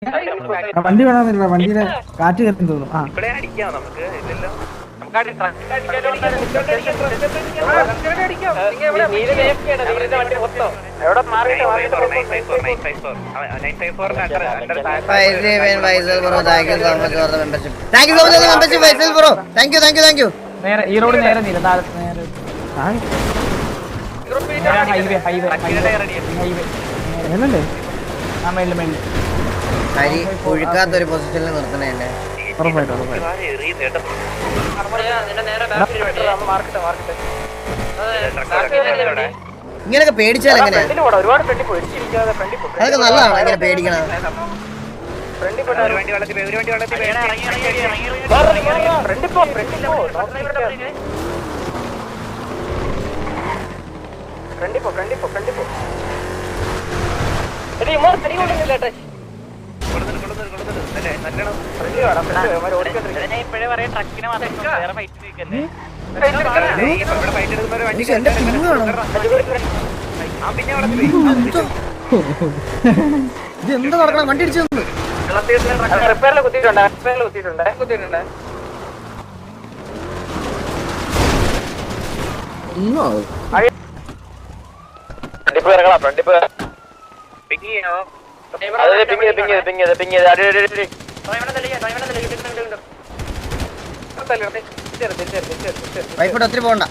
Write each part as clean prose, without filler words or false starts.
വണ്ടി വേണമെന്നില്ല, വണ്ടിയുടെ കാറ്റ് കയറി തോന്നും. ആ ഈ റോഡ് നേരെ നേരെ ഹൈവേ ഹൈവേ ഹൈവേ എന്നല്ലേ ആ മേളിൽ മേളിൽ ഹരി ഒഴുക്കാത്തൊരു പൊസിഷനിൽ നിർത്തണേ എന്നെ. ഉറപ്പായിട്ടും ഇങ്ങനെയൊക്കെ പേടിച്ചാൽ എങ്ങനെയാ? അതൊക്കെ നല്ലതാണ് ഇങ്ങനെ പേടിക്കണത്. ഇത് എന്താ നടക്കണം? വണ്ടി ഇടിച്ചു വൈഫോട്ട് ഒത്തിരി പോകണ്ട.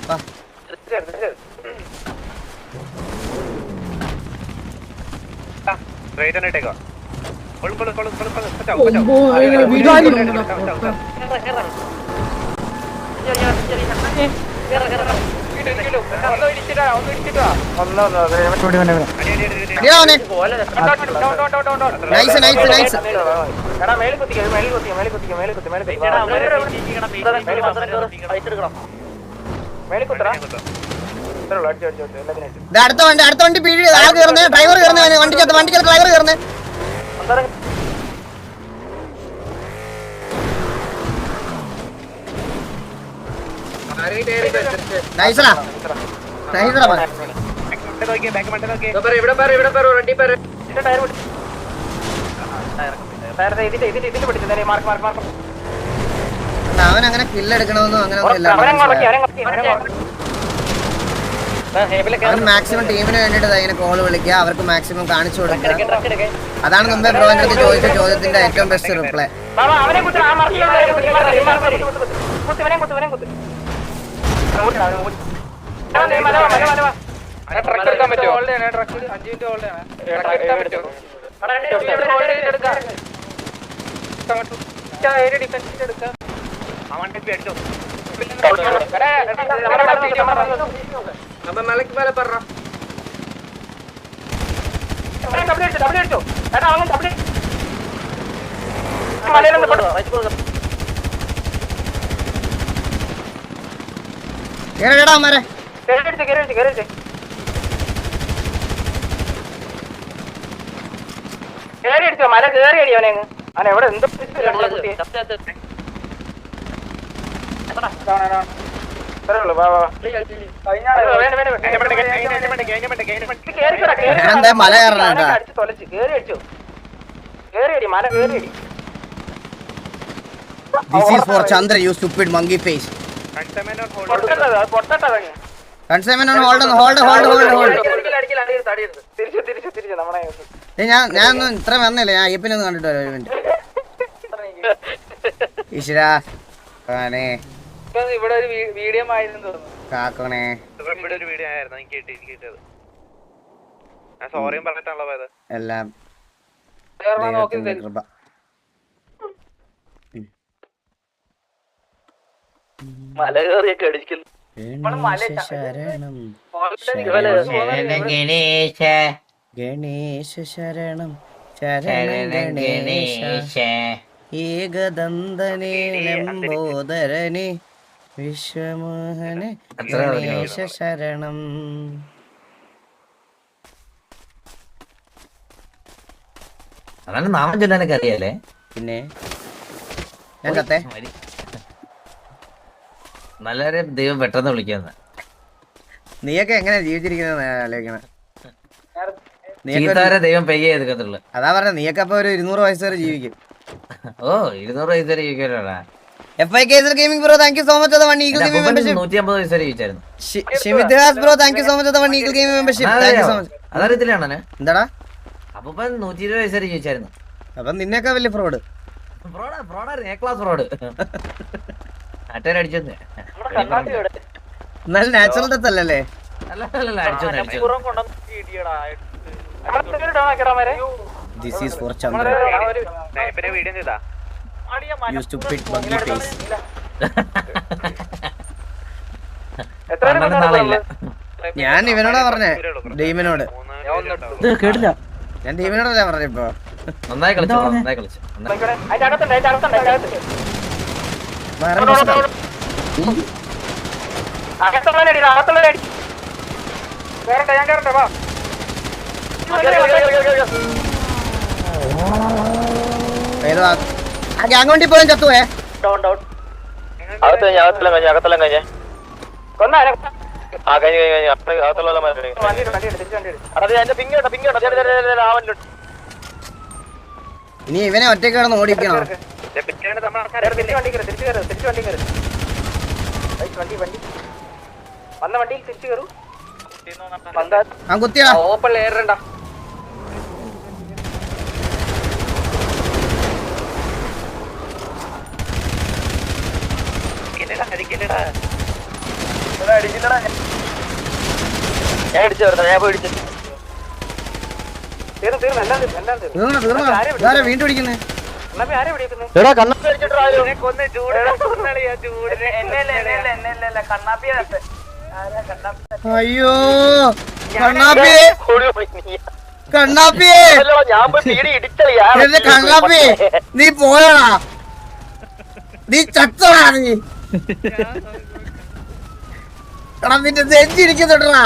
അടുത്ത വണ്ടി പീടി ആൾ കയറുന്നേ, ഡ്രൈവർ കയറുന്നേ, വണ്ടിക്കകത്ത് ഡ്രൈവർ കയറുന്നേ. നൈസറാ നൈസറാ അവൻ അങ്ങനെ കില്ലെടുക്കണമെന്നും അങ്ങനെ അവൻ മാക്സിമം ടീമിന് വേണ്ടിട്ട് ഇങ്ങനെ കോള് വിളിക്കുക, അവർക്ക് മാക്സിമം കാണിച്ചു കൊടുക്കുക. അതാണ് മുമ്പേ ബ്രോന്റെ അടുത്ത് ചോദിച്ച ചോദ്യത്തിന്റെ ഏറ്റവും ബെസ്റ്റ് റിപ്ലൈ. കേടാ മാരെ മല കേറിയടി അവനെ അവൻ എവിടെ എന്തോ മല കയറണ This is for Chandra, you stupid monkey face. Consignment on hold. ഞാൻ ഇത്ര വന്നില്ല, ഞാൻ അയ്യപ്പനെ ഒന്ന് കണ്ടിട്ട് വരാം ഒരു മിനിറ്റ്. ഈശ്വരാ ഇവിടെ ഒരു വീഡിയോ ആയിരുന്നു കാക്കണേ. ഇവിടെ ഒരു വീഡിയോ ആയിരുന്നു എനിക്ക് കിട്ടിയത്. ഞാൻ സോറിയും പറഞ്ഞിട്ടാണല്ലോ പോയത്. എല്ലാം കൃപ. മല കയറിയൊക്കെ അടിക്കുന്നു. ഗണേശ ശരണം ശരണം ഗണേശ ഏകദന്തനേ ലംബോദരനെ വിശ്വമോഹനെ ഗണേശ ശരണം. അതാണ് നാമം ചൊല്ലാനൊക്കെ അറിയാലേ. പിന്നെ ഞാൻ കത്തേ നല്ലൊരു ദൈവം പെട്ടെന്ന് വിളിക്കാന്ന്. നീയൊക്കെ എങ്ങനെ ജീവിച്ചിരിക്കുന്ന ആലോചിക്കണ. ചീത്തവരെ ദൈവം പെയ്യേ എടുക്കത്തുള്ളു. അതാ പറഞ്ഞ നീയൊക്കെ അപ്പൊ ഒരു 200 വയസ്സ് വരെ ജീവിക്കും. ഓ 200 വയസ്സ് വരെ ജീവിക്കാനാ. FIK gaming bro thank you so much for the 1 eagle gaming membership. 150 വയസ്സ് വരെ ജീവിച്ചായിരുന്നു. ഷിമിത്ഹാസ് bro thank you so much for the 1 eagle gaming membership. Thank you so much. അതറിയത്തില്ലാണോ? എന്താടാ അപ്പൊ 120 വയസ്സ് വരെ ജീവിച്ചായിരുന്നു. അപ്പൊ നിന്നെയൊക്കെ വലിയ ഫ്രോഡ്. A class fraud. അടിച്ചെന്ന് നല്ല നാച്ചുറൽ ഡെത്ത് അല്ലല്ലേ? അല്ല അടിച്ചു. This is for Chandra. Video ചെയ്താ You stupid monkey face. നാളെ ഞാൻ ഇവനോടാ പറഞ്ഞേ, ഡീമിനോട്. കേട്ടില്ല. ഞാൻ ഡീമിനോടല്ലേ പറഞ്ഞ ഇപ്പൊ. നന്നായി കളിച്ചു. വേറെ പ്രശ്നം. ഏതോ ആ ഗ്യാങ് വണ്ടി പോയാൽ ചത്തുവേ. ഇനി ഇവനെ ഒറ്റയ്ക്ക് കിടന്ന് ഓടിക്കണോ? ആ കുത്തിയാ ഓപ്പൺ ഏറണ്ട. ഞാൻ അടിച്ചു ഞാൻ പോയി അടിച്ചു. തീർന്നോ വീണ്ടും പിടിക്കുന്നേ. അയ്യോ കണ്ണാപ്പിയെ കണ്ണാപ്പിയെ കണ്ണാപ്പി നീ പോയടാ, നീ ചത്തോടാ നീ. എടാ നിന്റെ നെഞ്ചിരിക്കുന്നുണ്ടാ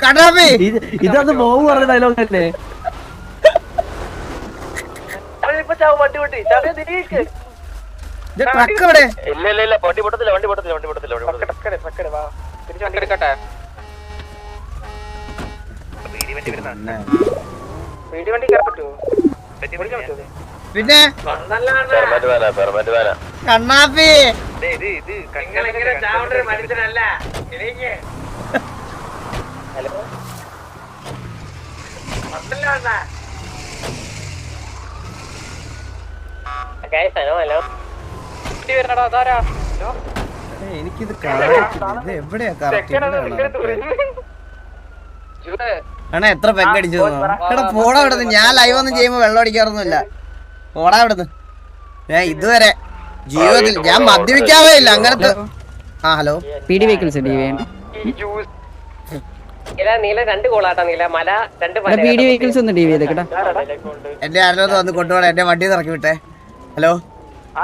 കണ്ണാപ്പി. ഇതൊന്ന് ബോബ് പറഞ്ഞ ഡയലോഗ് അല്ലേ? ട്രക്ക് എവിടെ? ഇല്ല വണ്ടി പൊട്ടത്തില്ല. പിന്നെ കണ്ണാപ്പി മനുഷ്യനല്ല. എനിക്കിത് ഇത് എവിടെയാ അണ്ണാ എത്ര പെക്കടിച്ചു? എടാ പോടാ ഇവിടുന്ന്. ഞാൻ ലൈവ് ഒന്നും ചെയ്യുമ്പോ വെള്ളം അടിക്കാറൊന്നുമില്ല. പോടാ ഇവിടുന്ന്. ഞാൻ ഇതുവരെ ജീവിതത്തിൽ ഞാൻ മദ്യപിക്കാവേ ഇല്ല അങ്ങനത്തെ. ആ hello PD vehicles PD vehicles ഒന്ന് DV ചെയ്തേക്കട്ടാ. എന്റെ ആരോ വന്ന് കൊണ്ടുപോകണം. എന്റെ വണ്ടി ഇറക്കി വിട്ടെ. ഹലോ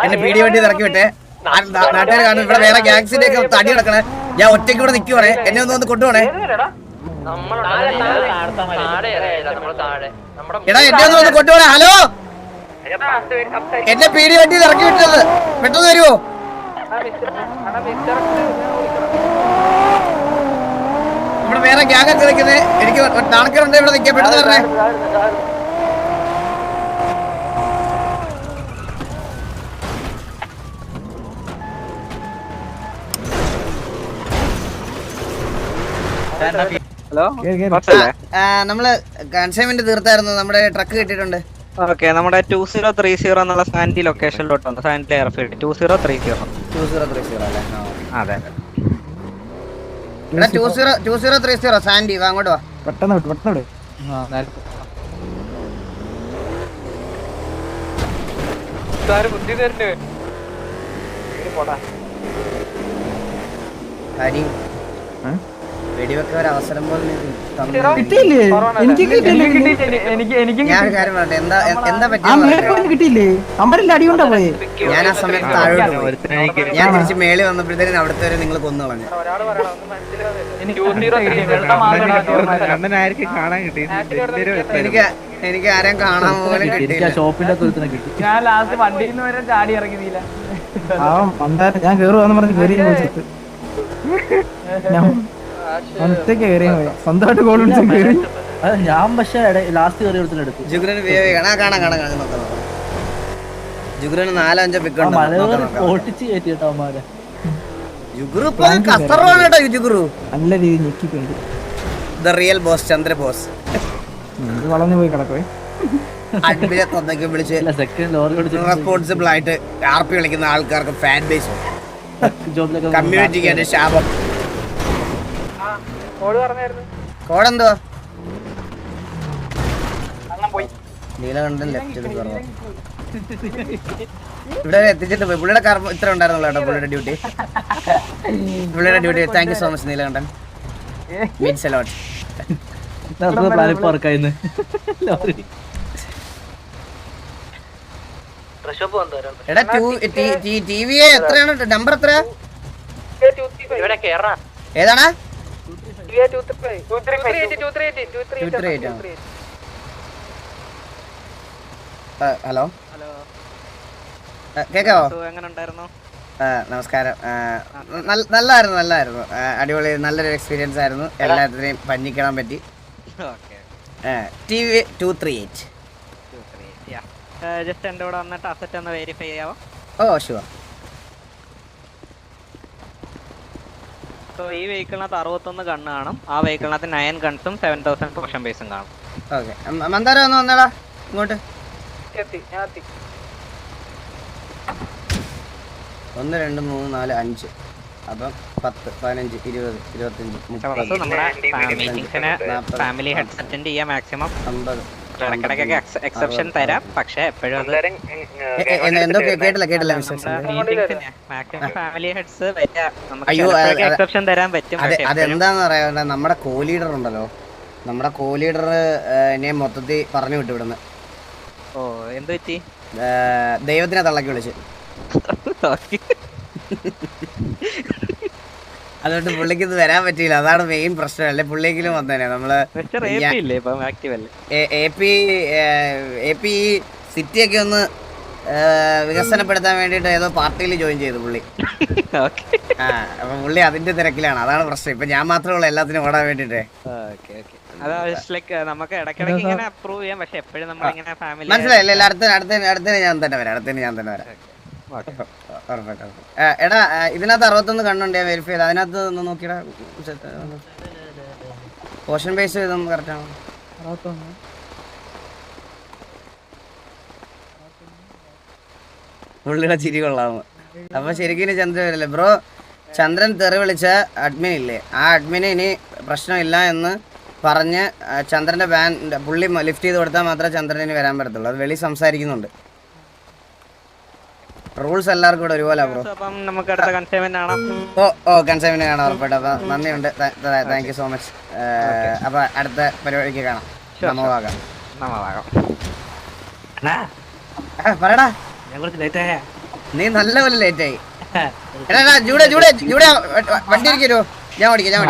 എന്റെ PD വണ്ടി ഇറക്കി വിട്ടെ. നാട്ടുകാർ കാണും ഇവിടെ വേറെ ഗ്യാങ്സിന്റെ ഒക്കെ തടി കിടക്കണേ. ഞാൻ ഒറ്റയ്ക്ക് ഇവിടെ നിൽക്കുവാണേ. എന്നെ ഒന്ന് കൊണ്ടുപോണേ. എടാ എന്നെ ഒന്ന് കൊണ്ടുപോണേ. ഹലോ എന്റെ PD വണ്ടി ഇറക്കി വിട്ടത് പെട്ടെന്ന് വരുമോ? ഇവിടെ വേറെ ഗ്യാങ് ഒക്കെ നിൽക്കുന്നത്. എനിക്ക് നാണക്കേടുണ്ട് ഇവിടെ നിൽക്കാൻ. പെട്ടെന്ന് പറഞ്ഞേ. ഹലോ നമ്മള് കൺസൈൻമെന്റ് തീർത്തായിരുന്നു. നമ്മുടെ ട്രക്ക് കിട്ടിയിട്ടുണ്ട്. ഓക്കെ നമ്മുടെ 2030 എന്നുള്ള സാൻഡി ലൊക്കേഷനിലോട്ട് വന്നു. സാൻഡി എയർഫീൽഡ് 2030 അല്ലേ? അതെ. 2030 സാൻഡി വാ അങ്ങോട്ട് വാ. പെട്ടെന്ന് വിട്. ബുദ്ധി തരണ്ടേ ഹരി വെടിവെക്കാൻ ഒരു അവസരം പോലെ കിട്ടിയില്ലേ? എനിക്ക് കിട്ടിയില്ലേ? ഞാൻ കാര്യം പറയട്ടെ. എന്താ കിട്ടിയില്ലേ? അമ്പരിന്റെ അടി കൊണ്ടാ പോയെ. ഞാൻ ആ സമയത്ത് താഴോട്ട് പോയി. ഞാൻ തിരിച്ച് മേളിൽ വന്നപ്പോഴത്തേനും അവിടുത്തെ വരെ നിങ്ങൾ കൊന്നു കളഞ്ഞു. എനിക്ക് ആരെയും കാണാൻ പോലും കിട്ടിയില്ല. ഷോപ്പിന്റെ കിട്ടി. ഞാൻ ലാസ്റ്റ് വണ്ടിയിൽ നിന്ന് വരെ ചാടി ഇറങ്ങിയില്ല. ഞാൻ കേറുവാന്ന് പറഞ്ഞ് കേറി ഒറ്റയ്ക്ക് കയറിയ പോയി. സ്വന്തമായിട്ട് ഗോൾ വിളിച്ച് കയറി. ഞാൻ പക്ഷേ ലാസ്റ്റ് കയറി എടുത്തു ജുഗ്രന് കാണാം നോക്കാം ജുഗ്രന് 4-5 പിക്ക് ഉണ്ട് ഓട്ടിച്ച് കയറ്റി കേട്ടോ അവന്മാരെ. ജുഗ്രു ഇപ്പൊ കസറാണ് കേട്ടോ ജുഗ്രു. നല്ല രീതിയിൽ ഞെക്കി പോയി. ദ റിയൽ ബോസ് ചന്ദ്രബോസ് വളർന്നു പോയി കിടക്കുവേ. അഡ്മിനെ തൊന്നൊക്കെ വിളിച്ച് റെസ്പോൺസിബിൾ ആയിട്ട് RP കളിക്കുന്ന ആൾക്കാർക്ക് ഫാൻ ബേസ് കമ്മ്യൂണിറ്റിക്ക് എന്റെ ശാപം. കോടെന്തോ നീലകണ്ഠൻ ലെഫ്റ്റ് ഇവിടെ എത്തിച്ചിട്ട് പോയി. പുള്ളിയുടെ കർമ്മം ഇത്ര ഉണ്ടായിരുന്നല്ലോ കേട്ടോ പുള്ളിയുടെ duty. Thank you so much Neelakantan. Meets a lot. എടാ TV എത്രയാണ് നമ്പർ എത്ര ഏതാണ്? ഹലോ കേക്കാവോ? നമസ്കാരം. നല്ലായിരുന്നു. അടിപൊളി നല്ലൊരു എക്സ്പീരിയൻസ് ആയിരുന്നു. എല്ലാത്തിനെയും പഞ്ഞിക്കാൻ പറ്റി. TV 238. ജസ്റ്റ് എൻ്റെ കൂടെ വന്നിട്ട് അസറ്റ് ഒന്ന് വെരിഫൈ ചെയ്യാമോ? ഓ ഷുവർ. സോ ഈ വെഹിക്കിളിനകത്ത് 61 ഗണ്ണ് കാണും. ആ വെഹിക്കിളിനകത്ത് 9 ഗൺസും 7000 പോഷൻ ബേസും കാണും. ഓക്കെ മന്ദാര ഒന്ന് വന്നേടാ ഇങ്ങോട്ട്. 1 2 3 4 5 അപ്പം 10 15 20 25 30 നമ്മുടെ മീറ്റിംഗ്സിന് ഫാമിലി ഹെഡ്സ് അറ്റൻഡ് ചെയ്യാം. മാക്സിമം 50 ഇടയ്ക്കിടയ്ക്കൊക്കെ എക്സെപ്ഷൻ തരാം. പക്ഷെ എപ്പോഴും അത് എന്തോ കേട്ടില്ല മാക്സിമം ഫാമിലി ഹെഡ്സ് നമുക്ക് എക്സെപ്ഷൻ തരാൻ പറ്റും. അതെന്താന്ന് പറയാ, നമ്മുടെ കോ ലീഡർ ഉണ്ടല്ലോ, നമ്മുടെ കോ ലീഡർ എന്നെ മൊത്തത്തിൽ പറഞ്ഞു വിട്ടു ഇവിടുന്ന്. ഓ എന്ത് പറ്റി? ദൈവത്തിനെ തള്ളക്കി വിളിച്ച്. അതുകൊണ്ട് പുള്ളിക്ക് ഇത് വരാൻ പറ്റിയില്ല. അതാണ് മെയിൻ പ്രശ്നം. അല്ലെ പുള്ളിയെങ്കിലും വന്നേനെ. നമ്മള് AP സിറ്റിയൊക്കെ ഒന്ന് വികസനപ്പെടുത്താൻ വേണ്ടിട്ട് ഏതോ പാർട്ടിയിൽ ജോയിൻ ചെയ്തു പുള്ളി. അപ്പൊ പുള്ളി അതിന്റെ തിരക്കിലാണ്. അതാണ് പ്രശ്നം. ഇപ്പൊ ഞാൻ മാത്രമേ ഉള്ളൂ എല്ലാത്തിനും ഓടാൻ വേണ്ടിട്ടേ. നമുക്ക് ഇടയ്ക്കിടയ്ക്ക് ഇങ്ങനെ അപ്രൂവ് ചെയ്യാം. പക്ഷെ എപ്പോഴും നമ്മളിങ്ങനെ ഫാമിലി മനസ്സിലായില്ലേ? അടുത്തതിന് ഞാൻ തന്നെ വരാം. എടാ ഇതിനകത്ത് 61 കണ്ണുണ്ട്. ഞാൻ വെരിഫൈ ചെയ്ത് അതിനകത്ത് ഒന്ന് നോക്കിയടാ. പോഷൻ ബേസ് ചെയ്തും കറക്റ്റാണോ? പുള്ളിയുടെ ചിരി കൊള്ളാമോ? അപ്പൊ ശരിക്കും ചന്ദ്രൻ വരില്ലേ ബ്രോ? ചന്ദ്രൻ തെറി വിളിച്ച അഡ്മിൻ ഇല്ലേ, ആ അഡ്മിന് ഇനി പ്രശ്നമില്ല എന്ന് പറഞ്ഞ് ചന്ദ്രന്റെ പുള്ളി ലിഫ്റ്റ് ചെയ്ത് കൊടുത്താൽ മാത്രമേ ചന്ദ്രന് വരാൻ പറ്റത്തുള്ളൂ. അത് വെളി സംസാരിക്കുന്നുണ്ട്. റൂൾസ് എല്ലാവർക്കും കൂടെ ഒരുപോലെ ബ്രോ. കൺസൈൻമെന്റ് കാണാം ഉറപ്പായിട്ട്. അപ്പൊ നന്ദിയുണ്ട്. Thank you so much. അപ്പൊ അടുത്ത പരിപാടിക്ക് കാണാം. നമോവാകാം. പറയടാ, നീ നല്ലപോലെ ലേറ്റ് ആയി. എടാ ജൂടെ വണ്ടി ഇരിക്കോ? ഞാൻ ഓടിക്കാം.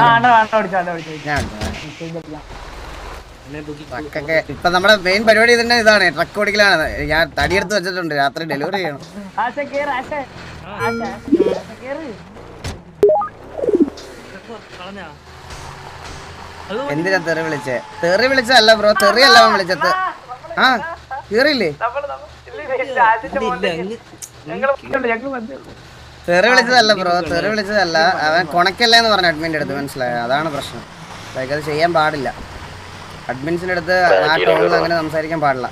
ഇപ്പൊ നമ്മുടെ മെയിൻ പരിപാടി തന്നെ ഇതാണ്, ട്രക്ക് ഓടിക്കലാണ്. ഞാൻ തടിയെടുത്ത് വെച്ചിട്ടുണ്ട്, രാത്രി ഡെലിവറി ചെയ്യണം. എന്തിനാ തെറി വിളിച്ചേ? തെറി വിളിച്ചതല്ല ബ്രോ, തെറിയല്ല അവൻ വിളിച്ചത്. ആ കേറിയില്ലേ? തെറി വിളിച്ചതല്ല ബ്രോ, തെറി വിളിച്ചതല്ല. അവൻ കൊണക്കല്ലേ എന്ന് പറഞ്ഞു അഡ്മിൻ്റെ അടുത്ത്. മനസ്സിലായോ? അതാണ് പ്രശ്നം. അത് ചെയ്യാൻ പാടില്ല. അഡ്മിൻസിൻ്റെ അടുത്ത് ആ ടോണിൽ അങ്ങനെ സംസാരിക്കാൻ പാടില്ല.